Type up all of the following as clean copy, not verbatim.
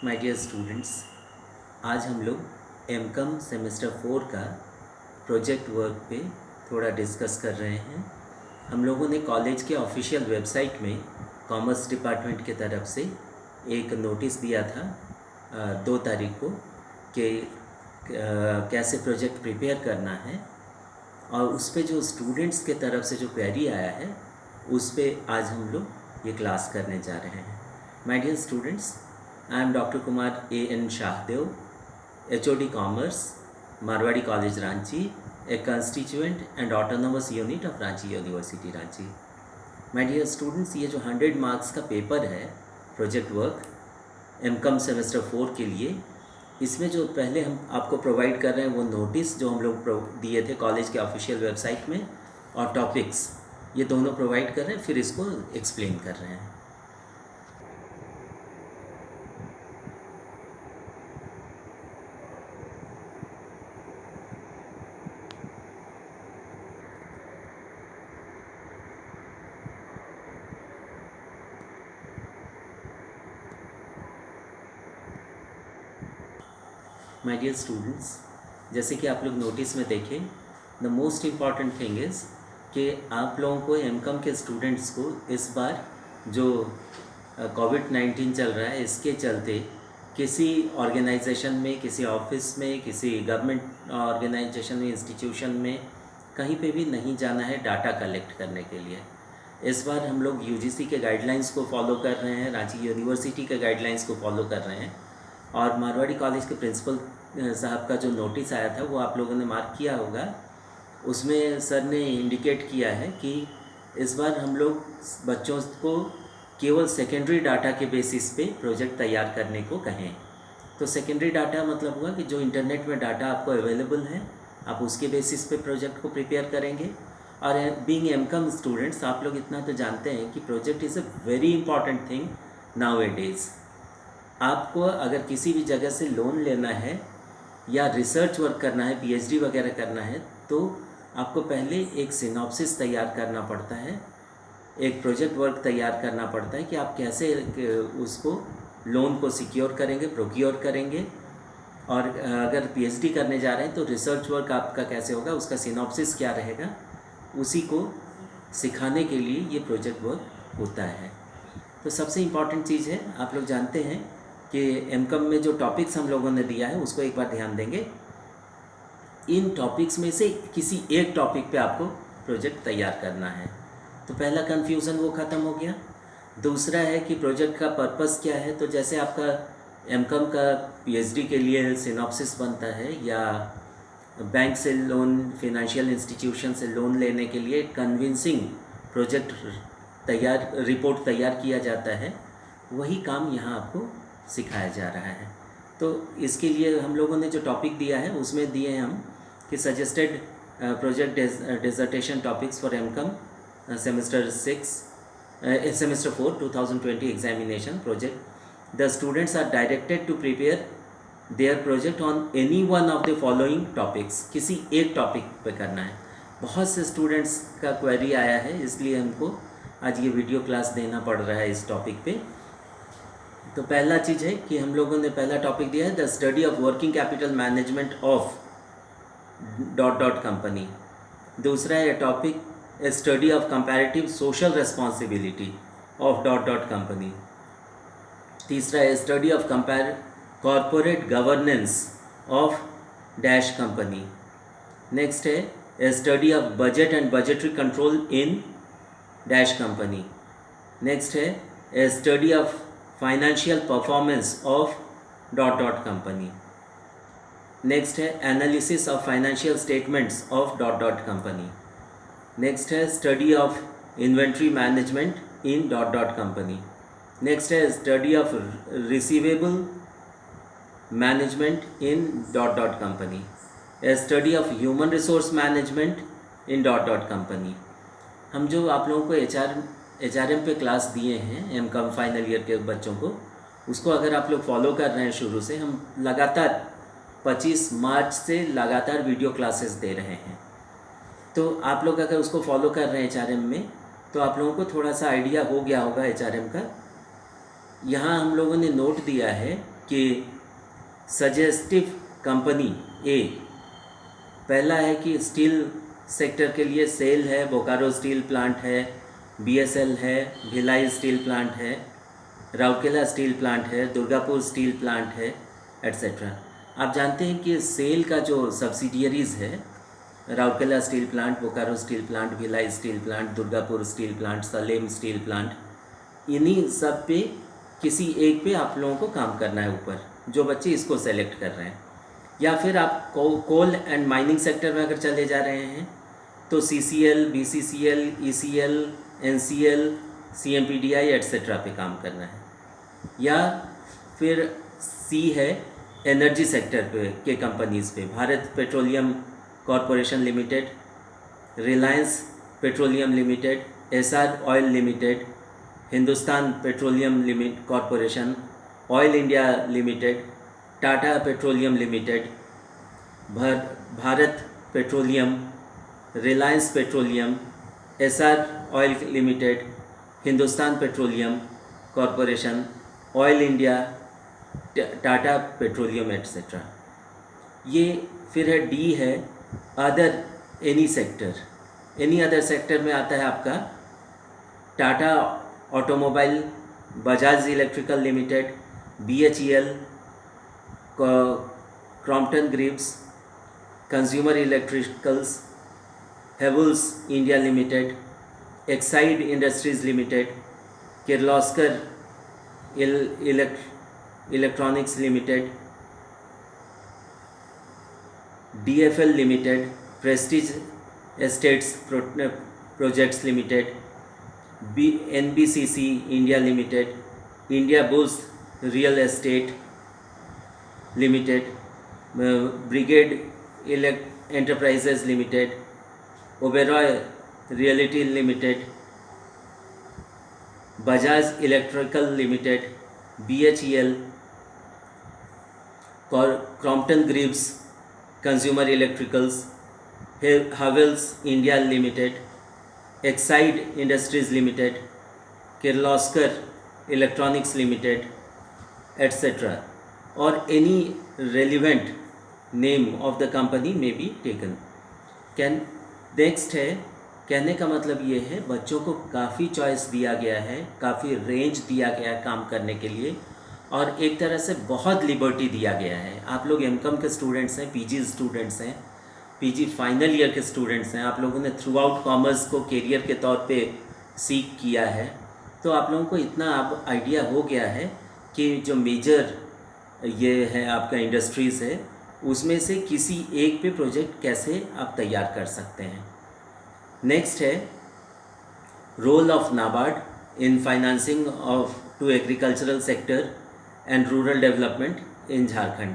My dear students, आज हम लोग एमकॉम सेमेस्टर 4 का प्रोजेक्ट वर्क पे थोड़ा डिस्कस कर रहे हैं। हम लोगों ने कॉलेज के ऑफिशियल वेबसाइट में कॉमर्स डिपार्टमेंट की तरफ से एक नोटिस दिया था 2 तारीख को कि कैसे प्रोजेक्ट प्रिपेयर करना है, और उस पे जो स्टूडेंट्स के तरफ से जो क्वेरी आया है उस पे आज हम लोग ये क्लास करने जा रहे हैं। My dear students, I am Dr. Kumar A.N. Shahdev, HOD Commerce, Marwadi College Ranchi, a constituent and autonomous unit of Ranchi University Ranchi. My dear students, ये जो 100 मार्क्स का पेपर है प्रोजेक्ट वर्क एमकॉम सेमेस्टर 4 के लिए, इसमें जो पहले हम आपको प्रोवाइड कर रहे हैं वो नोटिस जो हम लोग दिए थे कॉलेज के ऑफिशियल वेबसाइट में, और टॉपिक्स ये दोनों प्रोवाइड कर रहे हैं, फिर इसको एक्सप्लेन कर रहे हैं। माय डियर स्टूडेंट्स, जैसे कि आप लोग नोटिस में देखें, the most important thing is कि आप लोगों को एमकॉम के स्टूडेंट्स को इस बार जो कोविड-19 चल रहा है इसके चलते किसी ऑर्गेनाइजेशन में, किसी ऑफिस में, किसी गवर्नमेंट ऑर्गेनाइजेशन में, इंस्टीट्यूशन में कहीं पे भी नहीं जाना है डाटा कलेक्ट करने के लिए। इस बार हम लोग यूजीसी के गाइडलाइंस को फॉलो कर रहे हैं, रांची यूनिवर्सिटी के गाइडलाइंस को फॉलो कर रहे हैं, और मारवाड़ी कॉलेज के प्रिंसिपल साहब का जो नोटिस आया था वो आप लोगों ने मार्क किया होगा। उसमें सर ने इंडिकेट किया है कि इस बार हम लोग बच्चों को केवल सेकेंडरी डाटा के बेसिस पे प्रोजेक्ट तैयार करने को कहें। तो सेकेंडरी डाटा मतलब हुआ कि जो इंटरनेट में डाटा आपको अवेलेबल है, आप उसके बेसिस पे प्रोजेक्ट को प्रिपेयर करेंगे। और बीइंग एमकॉम स्टूडेंट्स, आप लोग इतना तो जानते हैं कि project is a very important thing now A days. आपको अगर किसी भी जगह से लोन लेना है या रिसर्च वर्क करना है, पीएचडी वगैरह करना है, तो आपको पहले एक सिनॉप्सिस तैयार करना पड़ता है, एक प्रोजेक्ट वर्क तैयार करना पड़ता है कि आप कैसे उसको लोन को सिक्योर करेंगे, प्रोक्योर करेंगे। और अगर पीएचडी करने जा रहे हैं तो रिसर्च वर्क आपका कैसे होगा, उसका सिनॉप्सिस क्या रहेगा, उसी को सिखाने के लिए ये प्रोजेक्ट वर्क होता है। तो सबसे इम्पॉर्टेंट चीज़ है, आप लोग जानते हैं कि एमकॉम में जो टॉपिक्स हम लोगों ने दिया है उसको एक बार ध्यान देंगे। इन टॉपिक्स में से किसी एक टॉपिक पे आपको प्रोजेक्ट तैयार करना है। तो पहला कन्फ्यूज़न वो ख़त्म हो गया। दूसरा है कि प्रोजेक्ट का पर्पस क्या है। तो जैसे आपका एमकॉम का पीएचडी के लिए सिनॉप्सिस बनता है, या बैंक से लोन, फिनेंशियल इंस्टीट्यूशन से लोन लेने के लिए कन्विंसिंग प्रोजेक्ट रिपोर्ट तैयार किया जाता है, वही काम यहाँ आपको सिखाया जा रहा है। तो इसके लिए हम लोगों ने जो टॉपिक दिया है उसमें दिए हैं हम कि suggested project dissertation topics for MCom semester 4 2020 examination project. The students are directed to prepare their project on any one of the following topics. किसी एक टॉपिक पे करना है। बहुत से स्टूडेंट्स का क्वेरी आया है, इसलिए हमको आज ये वीडियो क्लास देना पड़ रहा है इस टॉपिक पे। तो पहला चीज़ है कि हम लोगों ने पहला टॉपिक दिया है the study of working capital management of ... company. दूसरा है topic study of comparative social responsibility of ... company. तीसरा है study of corporate governance of dash company. Next है study of budget and budgetary control in dash company. Next है study of financial performance of ... company. Next है analysis of financial statements of ... company. Next है study of inventory management in ... company. Next है study of receivable management in ... company. Study of human resource management in ... company. हम जो आप लोगों को HRM पे class दिए हैं एमकॉम फाइनल ईयर के बच्चों को, उसको अगर आप लोग फॉलो कर रहे हैं शुरू से, हम लगातार 25 मार्च से लगातार वीडियो क्लासेस दे रहे हैं। तो आप लोग अगर उसको फॉलो कर रहे हैं HRM में, तो आप लोगों को थोड़ा सा आइडिया हो गया होगा HRM का। यहाँ हम लोगों ने नोट दिया है कि सजेस्टिव कंपनी ए, पहला है कि स्टील सेक्टर के लिए सेल है, बोकारो स्टील प्लांट है, बीएसएल है, भिलाई स्टील प्लांट है, राउरकेला स्टील प्लांट है, दुर्गापुर स्टील प्लांट है, एट्सेट्रा। आप जानते हैं कि सेल का जो सब्सिडियरीज़ है, Rourkela steel plant, Bokaro steel plant, Bhilai steel plant, Durgapur steel plant, Salem steel plant, इन्हीं सब पे किसी एक पे आप लोगों को काम करना है ऊपर, जो बच्चे इसको सेलेक्ट कर रहे हैं। या फिर आप कोल एंड माइनिंग सेक्टर में अगर चले जा रहे हैं तो CCL, BCCL, ECL, NCL, CMPDI etcetera पे काम करना है। या फिर C है एनर्जी सेक्टर पे के कंपनीज़ पे, Bharat petroleum corporation limited, Reliance petroleum limited, SR oil limited, Hindustan petroleum corporation, oil India limited, Tata petroleum limited, Bharat petroleum, Reliance petroleum, SR oil limited, Hindustan petroleum corporation, oil India, Tata petroleum etcetera. ये फिर है D है other any sector. Any other sector में आता है आपका Tata automobile, Bajaj electrical limited, BHEL, Crompton Greaves, Consumer Electricals, Havells India limited, Exide Industries limited, Kirloskar electronics limited, DFL limited, Prestige Estates Projects limited, NBCC India limited, India Bulls Real Estate limited, Brigade Enterprises limited, Oberoi Realty limited, Bajaj electrical limited, BHEL, Crompton Greaves Consumer Electricals, Havells India limited, Exide Industries limited, Kirloskar electronics limited etcetera, और any relevant name of the company may be taken. Next है, कहने का मतलब ये है बच्चों को काफ़ी चॉइस दिया गया है, काफ़ी रेंज दिया गया है काम करने के लिए, और एक तरह से बहुत लिबर्टी दिया गया है। आप लोग एमकॉम के स्टूडेंट्स हैं, PG स्टूडेंट्स हैं, PG फाइनल ईयर के स्टूडेंट्स हैं, आप लोगों ने थ्रू आउट कॉमर्स को कैरियर के तौर पे सीख किया है, तो आप लोगों को इतना अब आइडिया हो गया है कि जो मेजर ये है आपका इंडस्ट्रीज़ है, उसमें से किसी एक पे प्रोजेक्ट कैसे आप तैयार कर सकते हैं। नेक्स्ट है role of NABARD in financing of to agricultural sector and rural development in Jharkhand.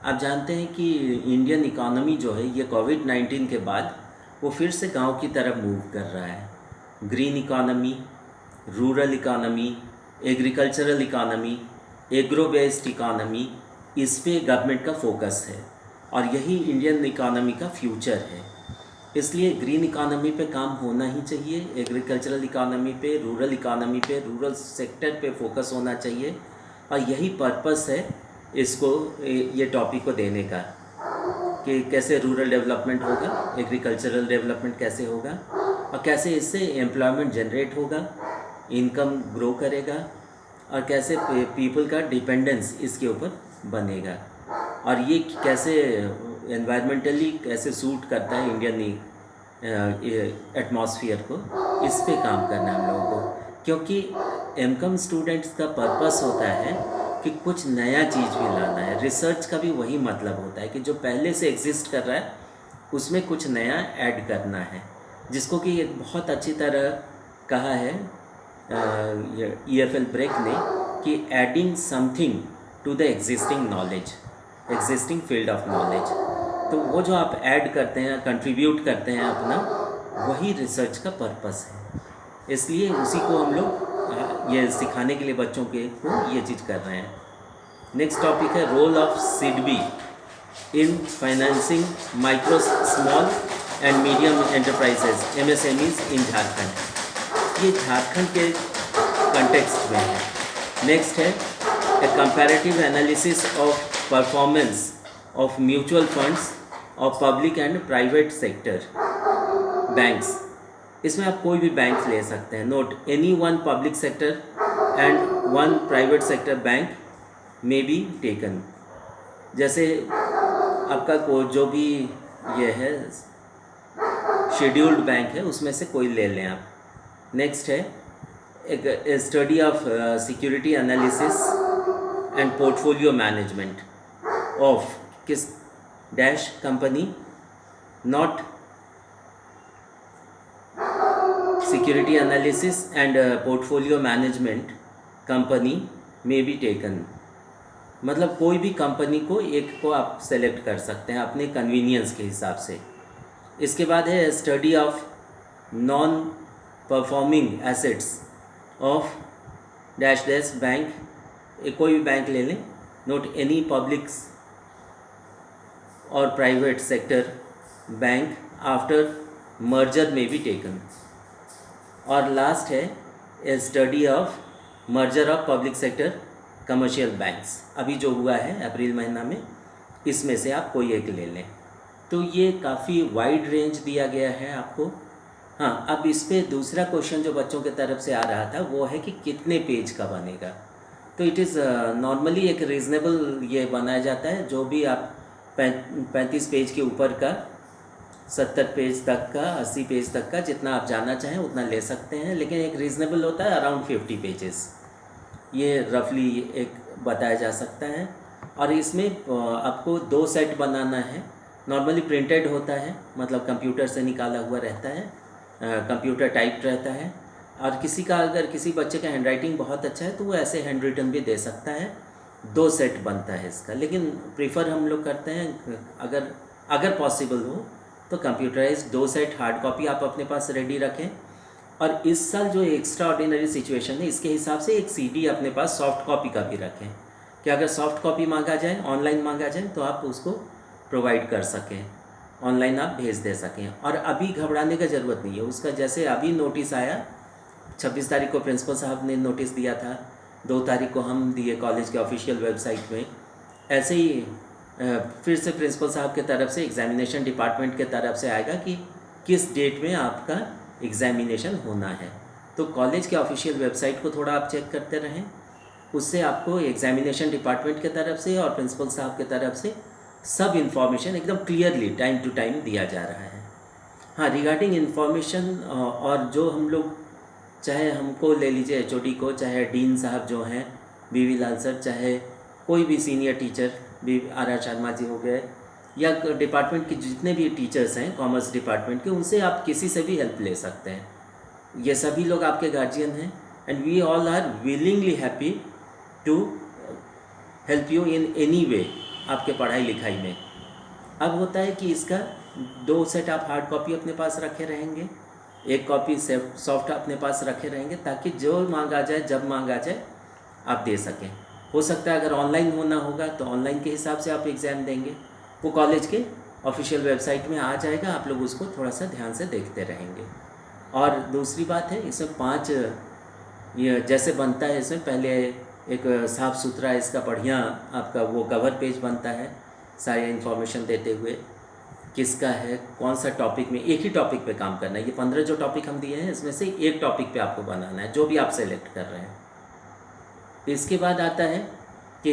आप जानते हैं कि इंडियन इकोनॉमी जो है ये कोविड-19 के बाद वो फिर से गांव की तरफ मूव कर रहा है। Green economy, rural economy, agricultural economy, agro based economy, इस पे गवर्नमेंट का फोकस है और यही इंडियन इकोनॉमी का फ्यूचर है। इसलिए ग्रीन इकोनॉमी पे काम होना ही चाहिए, एग्रीकल्चरल इकोनॉमी पे, रूरल इकोनॉमी पे, रूरल सेक्टर पे फोकस होना चाहिए, और यही पर्पस है इसको ये टॉपिक को देने का कि कैसे रूरल डेवलपमेंट होगा, एग्रीकल्चरल डेवलपमेंट कैसे होगा, और कैसे इससे एम्प्लॉयमेंट जनरेट होगा, इनकम ग्रो करेगा, और कैसे पीपल का डिपेंडेंस इसके ऊपर बनेगा, और ये कैसे एनवायरमेंटली कैसे सूट करता है इंडियन एटमॉस्फेयर को, इस पे काम करना है हम लोगों को। क्योंकि एमकॉम स्टूडेंट्स का पर्पस होता है कि कुछ नया चीज़ भी लाना है। रिसर्च का भी वही मतलब होता है कि जो पहले से एग्जिस्ट कर रहा है उसमें कुछ नया ऐड करना है, जिसको कि एक बहुत अच्छी तरह कहा है EFL ब्रेक ने कि adding something to the existing knowledge, existing field of knowledge. तो वो जो आप ऐड करते हैं, कंट्रीब्यूट करते हैं अपना, वही रिसर्च का पर्पस है। इसलिए उसी को हम लोग ये सिखाने के लिए बच्चों के को ये चीज़ कर रहे हैं। नेक्स्ट टॉपिक है role of SIDBI in financing micro small and medium enterprises MSMEs in Jharkhand. ये झारखंड के कंटेक्स्ट में है। नेक्स्ट है a comparative analysis of performance of mutual funds of public and private sector banks. इसमें आप कोई भी बैंक ले सकते हैं. Note any one public sector and one private sector bank में बी टेकन. जैसे आपका जो भी ये है शेड्यूल्ड बैंक है उसमें से कोई ले लें आप. नेक्स्ट है एक study of security analysis and portfolio management of किस dash company, not security analysis and portfolio management company may be taken. मतलब कोई भी कंपनी को एक को आप सेलेक्ट कर सकते हैं अपने कन्वीनियंस के हिसाब से. इसके बाद है study of non performing assets of dash dash bank. कोई भी बैंक ले लें. नोट एनी पब्लिक और private sector bank after merger में बी टेकन. और लास्ट है study of merger of public sector commercial banks. अभी जो हुआ है अप्रैल महीना में, इसमें से आप कोई एक ले लें. तो ये काफ़ी वाइड रेंज दिया गया है आपको. हाँ, अब इस पे दूसरा क्वेश्चन जो बच्चों की तरफ से आ रहा था वो है कि कितने पेज का बनेगा. तो इट इज़ नॉर्मली एक रीज़नेबल ये बनाया जाता है. जो भी आप 35 पेज के ऊपर का, 70 पेज तक का, 80 पेज तक का, जितना आप जाना चाहें उतना ले सकते हैं. लेकिन एक रीज़नेबल होता है अराउंड 50 पेजेस. ये रफली एक बताया जा सकता है. और इसमें आपको 2 सेट बनाना है. नॉर्मली प्रिंटेड होता है, मतलब कंप्यूटर से निकाला हुआ रहता है, कंप्यूटर टाइप रहता है. और किसी का अगर किसी बच्चे का हैंडराइटिंग बहुत अच्छा है तो वो ऐसे हैंड रिटन भी दे सकता है. 2 सेट बनता है इसका. लेकिन प्रीफर हम लोग करते हैं अगर पॉसिबल हो तो कंप्यूटराइज 2 सेट हार्ड कॉपी आप अपने पास रेडी रखें. और इस साल जो एक्स्ट्रा ऑर्डिनरी सिचुएशन है इसके हिसाब से एक CD अपने पास सॉफ्ट कॉपी का भी रखें कि अगर सॉफ्ट कॉपी मांगा जाए, ऑनलाइन मांगा जाए तो आप उसको प्रोवाइड कर सकें, ऑनलाइन आप भेज दे सकें. और अभी घबराने का ज़रूरत नहीं है. उसका जैसे अभी नोटिस आया, 26 तारीख को प्रिंसिपल साहब ने नोटिस दिया था, 2 तारीख को हम दिए कॉलेज के ऑफिशियल वेबसाइट में. ऐसे ही फिर से प्रिंसिपल साहब के तरफ से एग्जामिनेशन डिपार्टमेंट के तरफ से आएगा कि किस डेट में आपका एग्जामिनेशन होना है. तो कॉलेज के ऑफिशियल वेबसाइट को थोड़ा आप चेक करते रहें. उससे आपको एग्जामिनेशन डिपार्टमेंट के तरफ से और प्रिंसिपल साहब के तरफ से सब इन्फॉर्मेशन एकदम क्लियरली टाइम टू टाइम दिया जा रहा है. हाँ, रिगार्डिंग इन्फॉर्मेशन और जो हम लोग, चाहे हमको ले लीजिए HOD को, चाहे डीन साहब जो हैं BV लाल सर, चाहे कोई भी senior teacher RR Sharma ji हो गए, या डिपार्टमेंट के जितने भी टीचर्स हैं कॉमर्स डिपार्टमेंट के, उनसे आप किसी से भी हेल्प ले सकते हैं. ये सभी लोग आपके गार्जियन हैं and we all are willingly happy to help you in any way आपके पढ़ाई लिखाई में. अब होता है कि इसका 2 सेट आप हार्ड कॉपी अपने पास रखे रहेंगे, 1 कॉपी सॉफ्ट अपने पास रखे रहेंगे, ताकि जो मांगा जाए जब मांगा जाए आप दे सकें. हो सकता है अगर ऑनलाइन होना होगा तो ऑनलाइन के हिसाब से आप एग्ज़ाम देंगे. वो कॉलेज के ऑफिशियल वेबसाइट में आ जाएगा, आप लोग उसको थोड़ा सा ध्यान से देखते रहेंगे. और दूसरी बात है, इसमें 5 ये जैसे बनता है, इसमें पहले एक साफ़ सुथरा इसका बढ़िया आपका वो कवर पेज बनता है, सारी इन्फॉर्मेशन देते हुए किसका है, कौन सा टॉपिक में, एक ही टॉपिक पे काम करना है. ये 15 जो टॉपिक हम दिए हैं इसमें से एक टॉपिक पे आपको बनाना है, जो भी आप सेलेक्ट कर रहे हैं. इसके बाद आता है कि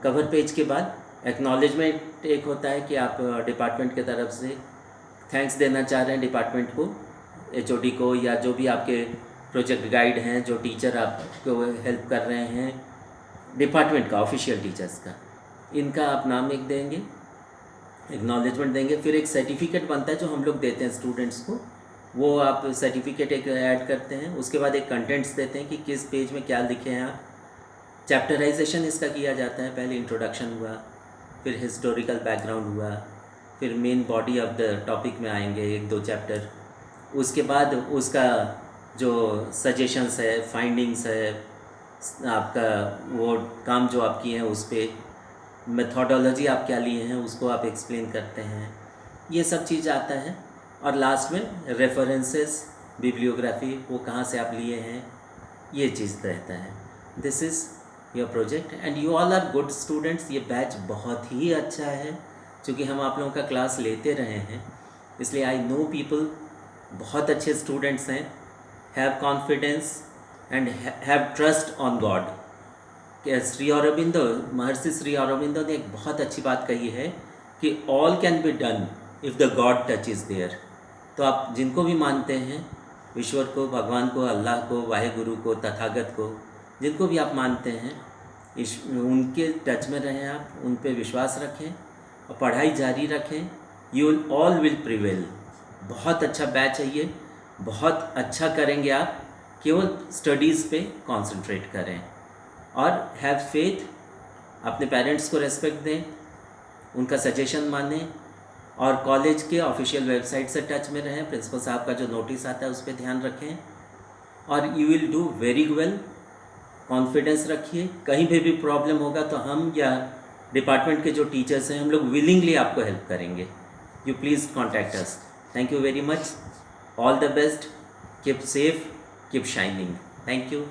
कवर पेज के बाद एक्नॉलेजमेंट एक होता है कि आप डिपार्टमेंट के तरफ से थैंक्स देना चाह रहे हैं डिपार्टमेंट को, HOD को, या जो भी आपके प्रोजेक्ट गाइड हैं, जो टीचर आपको हेल्प कर रहे हैं, डिपार्टमेंट का ऑफिशियल टीचर्स का, इनका आप नाम एक देंगे, एक्नॉलेजमेंट देंगे. फिर एक सर्टिफिकेट बनता है जो हम लोग देते हैं स्टूडेंट्स को, वो आप सर्टिफिकेट एक ऐड करते हैं. उसके बाद एक कंटेंट्स देते हैं कि किस पेज में क्या लिखे हैं आप. चैप्टराइजेशन इसका किया जाता है. पहले इंट्रोडक्शन हुआ, फिर हिस्टोरिकल बैकग्राउंड हुआ, फिर main body of the topic में आएंगे 1-2 चैप्टर. उसके बाद उसका जो सजेशंस है, फाइंडिंग्स है, आपका वो काम जो आप किए हैं उस पर मेथोडोलॉजी आप क्या लिए हैं उसको आप एक्सप्लेन करते हैं. ये सब चीज़ आता है. और लास्ट में रेफरेंसेस, बिब्लियोग्राफी, वो कहाँ से आप लिए हैं, ये चीज़ रहता है. This is your project and you all are good students. ये बैच बहुत ही अच्छा है, क्योंकि हम आप लोगों का क्लास लेते रहे हैं, इसलिए आई नो पीपल बहुत अच्छे स्टूडेंट्स हैं। Have confidence and have trust on God. Shri Aurobindo, महर्षि श्री अरबिंदो ने एक बहुत अच्छी बात कही है कि all can be done if the god touch is there. तो आप जिनको भी मानते हैं, ईश्वर को, भगवान को, अल्लाह को, वाहेगुरु को, तथागत को, जिनको भी आप मानते हैं, उनके टच में रहें, आप उन पे विश्वास रखें और पढ़ाई जारी रखें। You all will prevail. बहुत अच्छा बैच है ये, बहुत अच्छा करेंगे आप। केवल स्टडीज़ पे कंसंट्रेट करें और हैव फेथ। अपने पेरेंट्स को रेस्पेक्ट दें, उनका सजेशन मानें और कॉलेज के ऑफिशियल वेबसाइट से टच में रहें। प्रिंसिपल साहब का जो नोटिस आता है उस पर ध्यान रखें और you will do very well. Confidence रखिए। कहीं भी प्रॉब्लम होगा तो हम या डिपार्टमेंट के जो टीचर्स हैं, हम लोग विलिंगली आपको हेल्प करेंगे। You please contact us. Thank you very much. All the best. Keep safe, keep shining. Thank you.